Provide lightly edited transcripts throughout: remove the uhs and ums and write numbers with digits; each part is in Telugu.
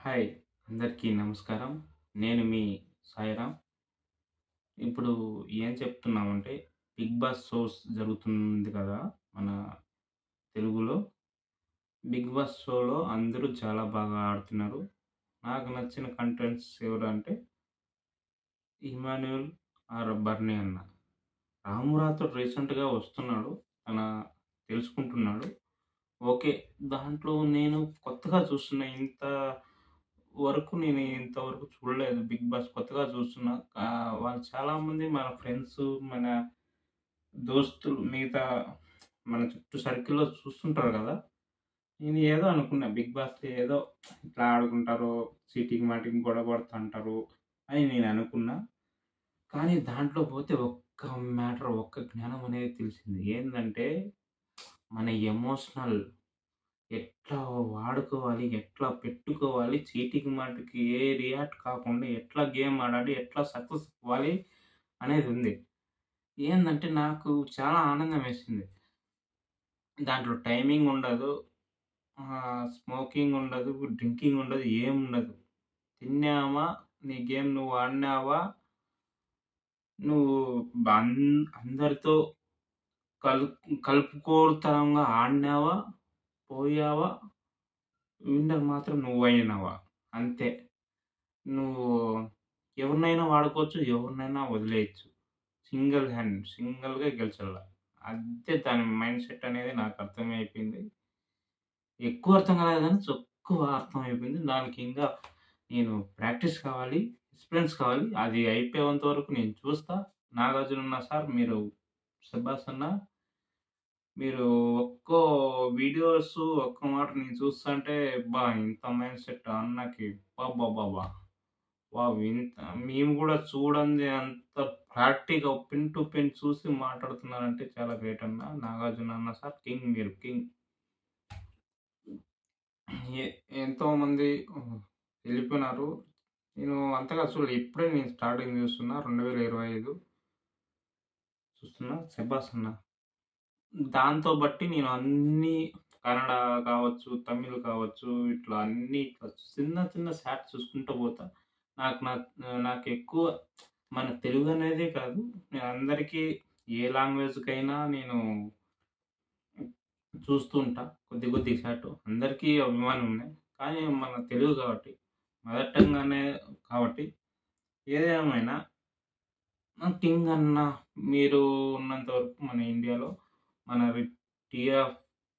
హాయ్! అందరికీ నమస్కారం. నేను మీ సాయిరాం. ఇప్పుడు ఏం చెప్తున్నామంటే 'బిగ్ బాస్' షోస్ జరుగుతుంది కదా! మన తెలుగులో. 'బిగ్ బాస్' షోలో అందరూ చాలా బాగా ఆడుతున్నారు. నాకు నచ్చిన కంటెంట్స్ ఎవరంటే 'ఇమాన్యుల్' ఆర్ 'బర్నీ' అన్న. రాము రాథోడ్ రీసెంట్‌గా వస్తున్నాడు. తన తెలుసుకుంటున్నాడు. ఓకే. దాంట్లో నేను కొత్తగా చూస్తున్న నేను ఇంతవరకు చూడలేదు 'బిగ్ బాస్' కొత్తగా చూస్తున్నా. వాళ్ళు చాలామంది మన ఫ్రెండ్సు, మన దోస్తులు మిగతా మన చుట్టూ సర్కిల్‌లో చూస్తుంటారు గదా! నేను ఏదో అనుకున్నా 'బిగ్ బాస్‌లో' ఏదో ఇట్లా ఆడుకుంటారు, చీటింగ్ మాటింగ్ గొడవ పడుతుంటారు అని నేను అనుకున్నా. కానీ దాంట్లో పోతే ఒక్క జ్ఞానం అనేది తెలిసింది. ఏందంటే మన ఎమోషనల్ ఎట్లా వాడుకోవాలి? ఎట్లా పెట్టుకోవాలి? చీటికి మాటికి రియాక్ట్ కాకుండా ఎట్లా గేమ్ ఆడాలి? ఎట్లా సక్సెస్ అవ్వాలి? అనేదుంది. ఏందంటే నాకు చాలా ఆనందమేసింది. దాంట్లో టైమింగ్ ఉండదు. స్మోకింగ్ ఉండదు. డ్రింకింగ్ ఉండదు. ఏముండదు. తిన్నామా, నీ గేమ్ నువ్వు ఆడినావా, నువ్వు అన్ అందరితో కలు కలుపుకోలుతనంగా ఆడినావా, పోయావా, విన్నర్ మాత్రం నువ్వయినవా. అంతే. నువ్వు ఎవరినైనా వాడుకోవచ్చు. ఎవరినైనా వదిలేయొచ్చు. సింగిల్‌గా గెలిచాల. అంతే దాని మైండ్ సెట్ అనేది నాకు అర్థమైపోయింది. ఎక్కువ అర్థం కాలేదు గానీ తక్కువ అర్థమైపోయింది. దానికి ఇంకా నేను ప్రాక్టీస్ కావాలి. ఎక్స్‌పీరియన్స్ కావాలి. అది అయిపోయేంత వరకు నేను చూస్తా. నాగార్జున అన్న సార్ మీరు శభాస్ అన్న. మీరు ఒక్కో వీడియోస్ ఒక్క మాట నేను చూస్తాంటే అబ్బా! ఇంత మైండ్ సెట్ అన్నకి అబ్బబ్బబ్బబ్బా! వావ్! మేము గూడా చూడంది అంత ప్రాక్టికల్ పిన్ టు పిన్ చూసి మాట్లాడుతున్నారంటే చాలా గ్రేట్ అన్న. నాగార్జున అన్న సార్ కింగ్ మీరు కింగ్. ఎ ఎంతోమంది ఎళ్ళిపోయినారు. నేను అంతగా చూడలే. ఇప్పుడే నేను స్టార్టింగ్ చూస్తున్నా. 2025 చూస్తున్నా. శభాస్ అన్న. దాంతో బట్టి నేను అన్నీ కన్నడ కావచ్చు, తమిళ్ కావచ్చు, ఇట్లా అన్నీ ఇట్లా చిన్న చిన్న షార్ట్స్ చూసుకుంటూ పోతా. నాకు నాకు నాకెక్కువ మన తెలుగనేదే కాదు, నేను అందరికీ ఏ లాంగ్వేజ్‌కైనా నేను చూస్తూ ఉంటా. కొద్ది షార్ట్. అందరికీ అభిమానం ఉన్నాయి. కానీ మన తెలుగు కాబట్టి, మదర్ టంగ్ కాబట్టి ఏదేమైనా కింగ్ అన్న మీరు ఉన్నంత వరకు మన ఇండియాలో మన టీఆర్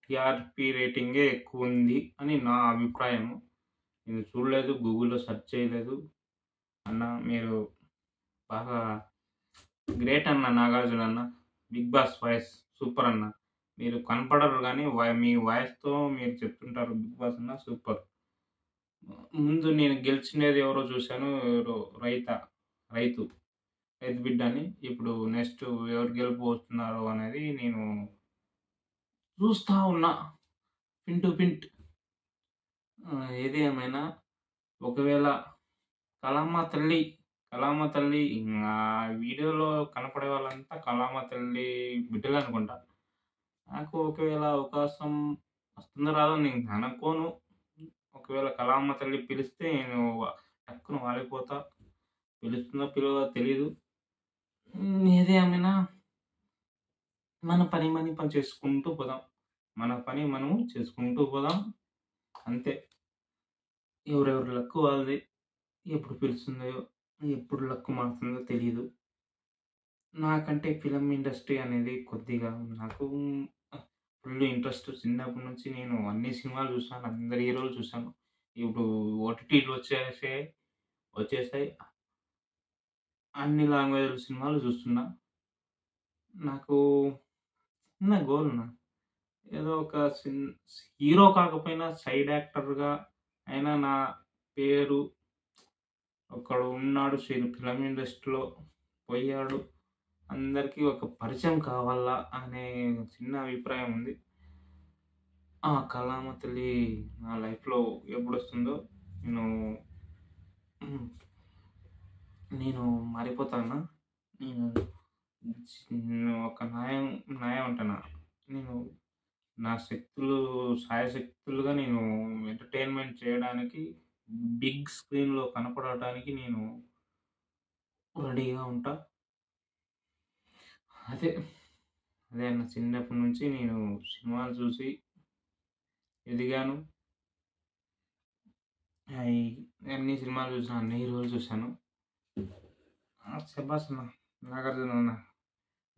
టీఆర్‌పీ రేటింగే ఎక్కువుంది అని నా అభిప్రాయము. నేను చూడలేదు. గూగుల్‌లో సెర్చ్ చేయలేదు. అన్న మీరు బాగా గ్రేట్ అన్న 'నాగార్జున' అన్న. 'బిగ్ బాస్' వాయిస్ సూపర్ అన్న. మీరు కనపడరు గానీ మీ వాయిస్‌తో మీరు చెప్తుంటారు 'బిగ్ బాస్' అన్న సూపర్. ముందు నేను గెలిచినది ఎవరో చూసాను. ఎవరో రైతు. రైతు బిడ్డ అని. ఇప్పుడు నెక్స్ట్ ఎవరు గెలవబోతున్నారో అనేది నేను చూస్తా ఉన్నా. Pin to pin. ఏది ఏమైనా ఒకవేళ కళామ తల్లి వీడియోలో కనపడే వాళ్ళంతా కళామ తల్లి బిడ్డలనుకుంటా. నాకు ఒకవేళ అవకాశం వస్తుందో రాదో నేను అనుకోను. ఒకవేళ కళామ తల్లి పిలిస్తే నేను టక్కున వాలిపోతా. పిలుస్తుందో పిలవదో తెలీదు. ఏది ఏమైనా మన పని చేసుకుంటూ పోదాం. మన పని మనము చేసుకుంటూ పోదాం. అంతే. ఎవరెవరి లక్కు వాళ్ళది. ఎప్పుడు పిలుస్తుందో, ఎప్పుడు లక్ మారుతుందో తెలీదు. నాకంటే ఫిల్మ్ ఇండస్ట్రీ అనేది కొద్దిగా నాకు ఫుల్ ఇంట్రెస్ట్. చిన్నప్పటి నుంచి నేను అన్ని సినిమాలు చూసాను. అందరి హీరోలు చూసాను. ఇప్పుడు ఓటీటీలు వచ్చేసాయి. అన్ని లాంగ్వేజ్‌ల సినిమాలు చూస్తున్నా. నాకు చిన్న గోల్ అన్న. ఏదో ఒక హీరో కాకపోయినా సైడ్ యాక్టర్‌గా అయినా నా పేరు ఒకడు ఉన్నాడు ఫిల్మ్ ఇండస్ట్రీలో పోయాడు. అందరికీ ఒక పరిచయం కావాలా అనే చిన్న అభిప్రాయం ఉంది. ఆ కళామ తల్లి నా లైఫ్‌లో ఎప్పుడొస్తుందో నేను నేను మారిపోతానా? నేను ఒక న్యాయం అంటానా? నేను నా శాయశక్తులుగా నేను ఎంటర్‌టైన్‌మెంట్ చేయడానికి బిగ్ స్క్రీన్‌లో కనపడటానికి నేను రెడీగా ఉంటా. అదే, అదే అన్న చిన్నప్పటి నుంచి నేను సినిమాలు చూసి ఎదిగాను. అయి అన్ని సినిమాలు చూసాను. అన్ని హీరోలు చూసాను. శభాష్ అన్న! నాగార్జున అన్న.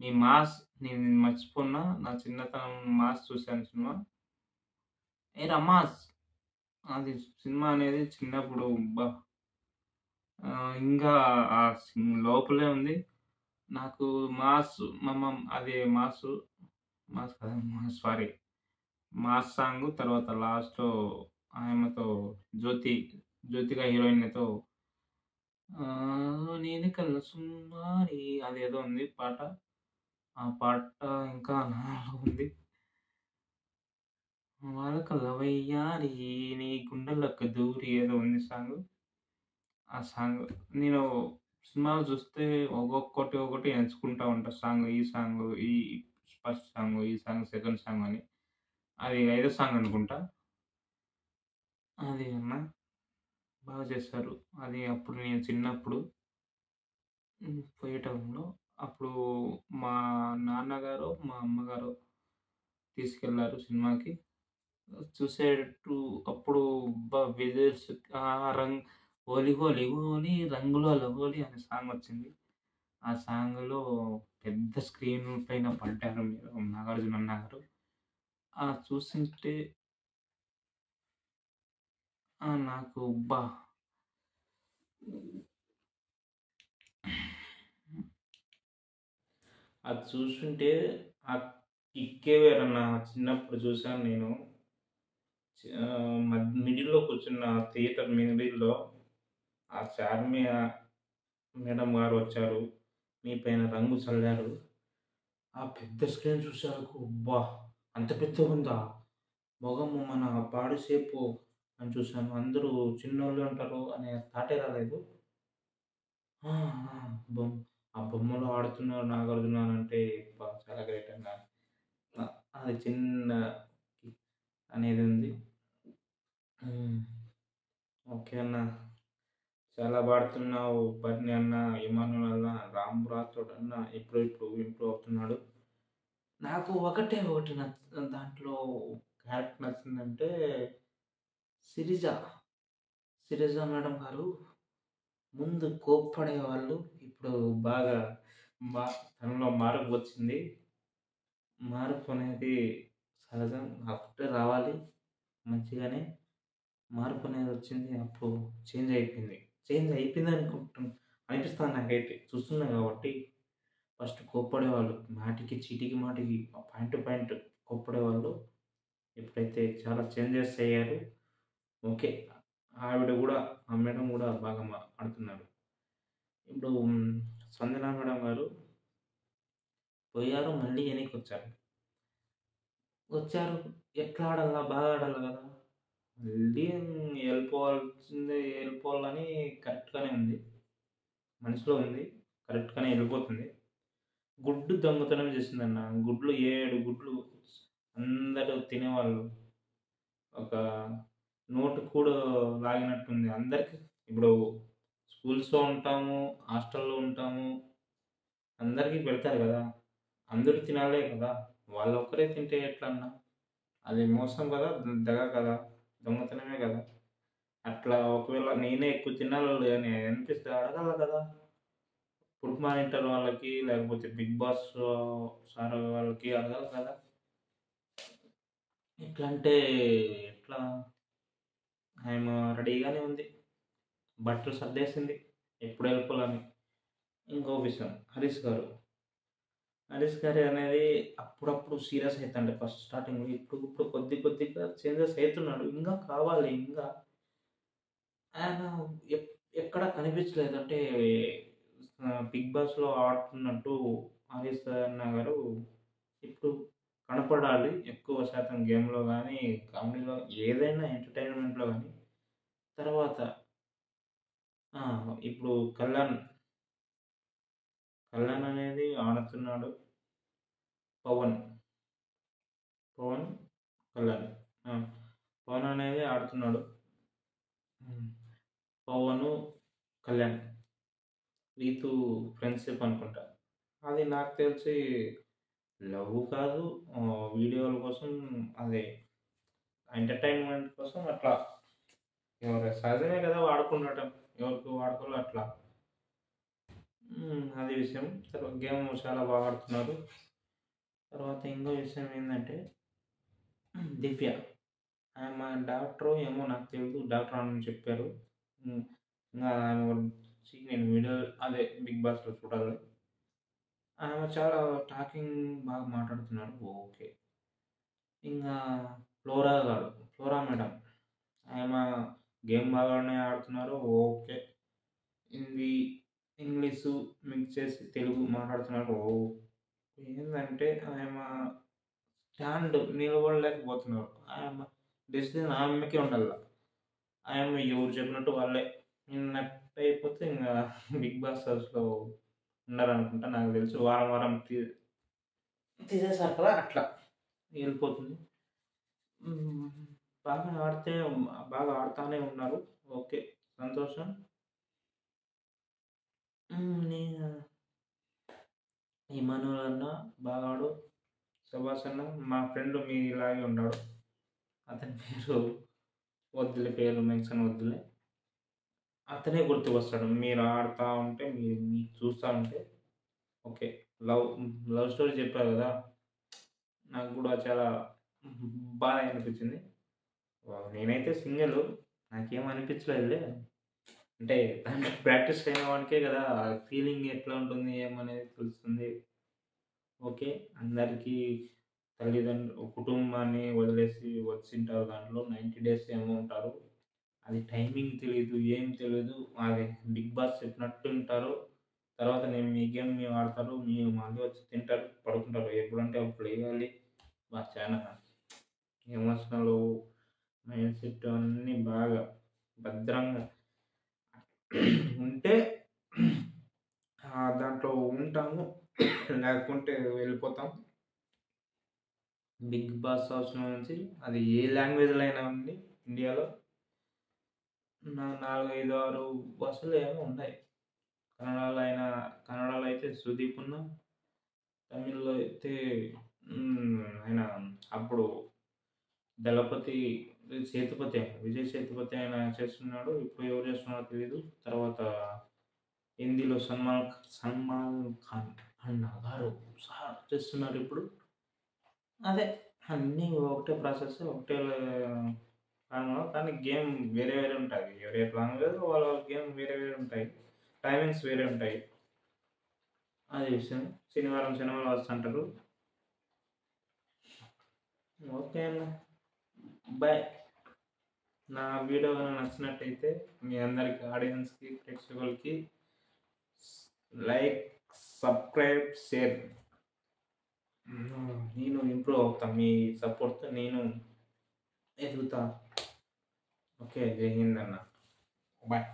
నీ మాస్ నేను మర్చిపోను. నా చిన్నతనం మాస్ చూసాను సినిమా. ఏరా మాస్! అది సినిమా అనేది చిన్నప్పుడు అబ్బా! ఇంకా ఆ లోపలే ఉంది. నాకు మాస్ అదే మాస్ కాదు సారీ. మాస్ సాంగ్ తర్వాత లాస్ట్‌లో ఆయమ్మతో జ్యోతిక హీరోయిన్‌తో నేను కళ్ళ సుందరి అదేదో ఉంది పాట. ఆ పాట ఇంకా నాలో ఉంది. వాలకల్ల వయ్యారి నీ గుండెల్లోకి దూరి ఏదో ఉంది సాంగ్. ఆ సాంగ్ నేను సినిమాలు చూస్తే ఒక్కొక్కటి ఎంచుకుంటా ఉంటా సాంగ్. ఈ సాంగు, ఈ ఫస్ట్ సాంగు, ఈ సాంగ్, సెకండ్ సాంగ్ అని. అది ఐదో సాంగ్ అనుకుంటా. అది అన్న బాగా చేశారు. అది అప్పుడు నేను చిన్నప్పుడు పోయేటంలో అప్పుడు మా నాన్నగారో, మా అమ్మగారో తీసుకెళ్లారు సినిమాకి. చూసేటట్టు అప్పుడు విజిల్స్ రంగ్ 'హోలీ హోలీ హోలీ రంగులలో హోలీ' అనే సాంగొచ్చింది. ఆ సాంగ్‌లో పెద్ద స్క్రీన్ పైన పడ్డారు మీరు 'నాగార్జున అన్న' గారు. చూసింటే నాకు అది చూస్తుంటే ఆ కిక్కే వేరన్న. చిన్నప్పుడు చూసాను నేను. మిడిల్‌లో కూర్చున్న థియేటర్ మిడిల్‌లో ఆ చార్మి మేడం గారు వచ్చారు. మీ పైన రంగు చల్లారు. ఆ పెద్ద స్క్రీన్ చూసాకు అంత పెద్దగుందా? మొగము మన బాడీ షేపు అని చూసాను. అందరూ చిన్నోళ్ళే ఉంటారు అనే థాటే రాలేదు. ఆ! ఆ! బొమ్ ఆ బొమ్మలో ఆడుతున్నారు నాగార్జున అంటే చాలా గ్రేట్ అన్న. అది చిన్న అనేది ఉంది. హ్మ్. ఓకే అన్న. చాలా పాడుతున్నావు. బన్నీ అన్న, ఇమానుల్ అన్న, రామ్ రాథోడ్ అన్న ఇప్పుడు ఇంప్రూవ్ అవుతున్నాడు. నాకు ఒకటి దాంట్లో క్యారెక్టర్ నచ్చిందంటే సిరిజ. సిరిజ మేడం గారు ముందు కోప్పడేవాళ్ళు. ఇప్పుడు బాగా మా తనలో మార్పు వచ్చింది. మార్పు అనేది సహజం. అప్పుడే రావాలి మంచిగానే. మార్పు అనేది వచ్చింది. అప్పుడు చేంజ్ అయిపోయింది. చేంజ్ అయిపోయింది అనిపిస్తుంది నాకైతే. చూస్తున్నా కాబట్టి. ఫస్ట్ కోప్పడేవాళ్ళు. మాటికి, చీటికి మాటికి పాయింట్ టు పాయింట్ కోప్పడేవాళ్ళు. ఇప్పుడైతే చాలా చేంజెస్ అయ్యారు. ఓకే. ఆవిడ గూడా ఆ మేడం గూడా బాగా ఆడుతున్నారు. ఇప్పుడు స్పందన మేడం గారు పోయారు. మళ్ళీ ఎనక్కొచ్చారు. వచ్చారు. ఎట్లా ఆడాలా? బాగా ఆడాలి గదా! మళ్ళీ ఎళ్ళిపోవాలని కరెక్ట్‌గానే ఉంది. మనసులో ఉంది. కరెక్ట్‌గానే ఎళ్ళిపోతుంది. గుడ్డు దొంగతనం చేసిందన్న. గుడ్లు 7 గుడ్లు అందరూ తినేవాళ్ళు. ఒక నోటు కూడా లాగినట్టుంది. అందరికి ఇప్పుడు స్కూల్స్‌లో ఉంటాము, హాస్టల్‌లో ఉంటాము. అందరికి పెడతారు గదా! అందరూ తినాలే కదా! వాళ్ళొక్కరే తింటే ఎట్లన్నా? అది మోసం గదా! దగ కదా! దొంగతనమే గదా! అట్లా ఒకవేళ నేనే ఎక్కువ తినాలి అని అనిపిస్తే అడగాల కదా! ఫుడ్ మానిటర్ వాళ్ళకి లేకపోతే 'బిగ్ బాస్' సార్ వాళ్ళకి అడగాలి కదా! ఎట్లంటే ఎట్లా? ఆమె రెడీగానే ఉంది. బట్టలు సర్దేసింది. ఎప్పుడు వెళ్ళిపోవాలని. ఇంకో విషయం 'హరీష్' గారు. 'హరీష్' గారు అనేది అప్పుడప్పుడు సీరియస్ అయితాండే ఫస్ట్ స్టార్టింగ్‌లో. ఇప్పుడు కొద్దిగా చేంజెస్ అయితున్నాడు. ఇంకా కావాలి ఇంకా. ఆయన ఎక్ ఎక్కడ కనిపించలేదు. అంటే 'బిగ్ బాస్‌లో' ఆడుతున్నట్టు 'హరీష్' అన్న గారు ఇప్పుడు కనపడాలి. ఎక్కువ శాతం గేమ్‌లో గానీ, కామెడీలో ఏదైనా ఎంటర్‌టైన్‌మెంట్‌లో గానీ. తర్వాత ఆ! ఇప్పుడు 'కళ్యాణ్' అనేది ఆడుతున్నాడు. 'పవన్', 'కళ్యాణ్' ఆ! 'పవన్' అనేది ఆడుతున్నాడు. హ్మ్. పవను, కళ్యాణ్. రీతు ఫ్రెండ్‌షిప్ అనుకుంటా. అది నాకు తెలిసి లవ్ కాదు. వీడియోల కోసం అదే ఎంటర్‌టైన్‌మెంట్ కోసం అట్లా ఎవరి సహజమే కదా వాడుకుండటం. ఎవరికి వాడుకోలో అట్లా. అది విషయం. తర్వాత గేమ్ చాలా బాగా ఆడుతున్నారు. తర్వాత ఇంకో విషయం ఏందంటే దివ్య. ఆమె డాక్టరో ఏమో నాకు తెలీదు. డాక్టర్ అని చెప్పారు. హ్మ్. ఇంగా ఆమె గురించి నేను వీడియో అదే 'బిగ్ బాస్‌లో' చూడాలి. ఆమె చాలా టాకింగ్ బాగా మాట్లాడుతున్నారు. ఓకే. ఇంగా ఫ్లోరా మేడం. ఆమె గేమ్ బాగానే ఆడుతున్నారు. ఓకే. హిందీ, ఇంగ్లీషు మిక్స్ చేసి తెలుగు మాట్లాడుతున్నారు. ఏందంటే ఆమె స్టాండ్ నిలబడలేకపోతున్నారు. ఆమె డెసిషన్ ఆమెకే ఉండాల. ఆమె ఎవరు చెప్పినట్టు వాళ్ళే విన్నట్టయిపోతే ఇంగా 'బిగ్ బాస్' హౌస్‌లో ఉండరనుకుంటా నాకు తెలిసి. వారం వారం తీసేసారు కదా! అట్లా ఎళ్ళిపోతుంది. హ్మ్. బాగా ఆడితే బాగా ఆడుతానే ఉన్నారు. ఓకే. సంతోషం. నేను ఇమానుల్ అన్న బాగా ఆడు. సుభాష్ అన్న మా ఫ్రెండ్ మీలాగే ఉన్నాడు. అతని పేరు వద్దులే, పేరు మెన్షన్ వద్దులే. అతనే గుర్తుకొస్తాడు. మీరు ఆడుతా ఉంటే మీకు చూస్తా ఉంటే ఓకే. లవ్ లవ్ స్టోరీ చెప్పారు గదా! నాకు గూడా చాలా బాధ అనిపించింది. నేనైతే సింగిలు. నాకేం అనిపించలేదులే. అంటే దాంట్లో ప్రాక్టీస్ అయిన వాడికే గదా! ఫీలింగ్ ఎట్లా ఉంటుంది ఏమనేది తెలుస్తుంది. ఓకే. అందరికీ కుటుంబాన్ని వదిలేసి వచ్చింటారు దాంట్లో 90 డేస్ ఏమో ఉంటారు. అది టైమింగ్ తెలీదు. ఏం తెలీదు. అది 'బిగ్ బాస్' చెప్పినట్టు వింటారు. తర్వాత నేను మీ గేమ్ మేము ఆడతారు. మళ్ళీ వచ్చి తింటారు, పడుకుంటారు. ఎప్పుడంటే అప్పుడు లెగాలి. చానా ఎమోషనలు, మైండ్ సెట్ అన్నీ బాగా భద్రంగా ఉంటే దాంట్లో ఉంటాము. లేకుంటే వెళ్ళిపోతాం. 'బిగ్ బాస్' హౌస్‌లో నుంచి అది ఏ లాంగ్వేజ్‌లో అయినా ఉంది ఇండియాలో. 4, 5, 6 భాషలు ఏమో ఉన్నాయి. కన్నడలో అయితే 'సుదీప్' తమిళ్‌లో అయితే ఆయన అప్పుడు 'దళపతి', 'విజయ్ సేతుపతి' ఆయన చేస్తున్నాడు. ఇప్పుడు ఎవరు చేస్తున్నారో తెలీదు. తర్వాత హిందీలో 'సల్మాన్ ఖాన్' అన్న గారు చేస్తున్నారు ఇప్పుడు. అదే అన్నీ ఒకటే ప్రాసెస్. ఒకటే కానీ గేమ్ వేరే వేరే ఉంటాయి. ఎవరి లాంగ్వేజ్‌లో వాళ్ళ గేమ్ వేరే వేరే ఉంటాయి. టైమింగ్స్ వేరే ఉంటాయి. అది విషయం. శనివారం వస్తుంటారు. ఓకే అన్న. బాయ్. నా వీడియో గనుక నచ్చినట్టయితే మీ అందరికి ఆడియన్స్‌కి, ప్రేక్షకులకి లైక్, సబ్‌స్క్రైబ్, షేర్. నేను ఇంప్రూవ్ అవుతా. మీ సపోర్ట్‌తో నేను ఎదుగుతా. ఓకే. జై హింద్ అన్న. బాయ్.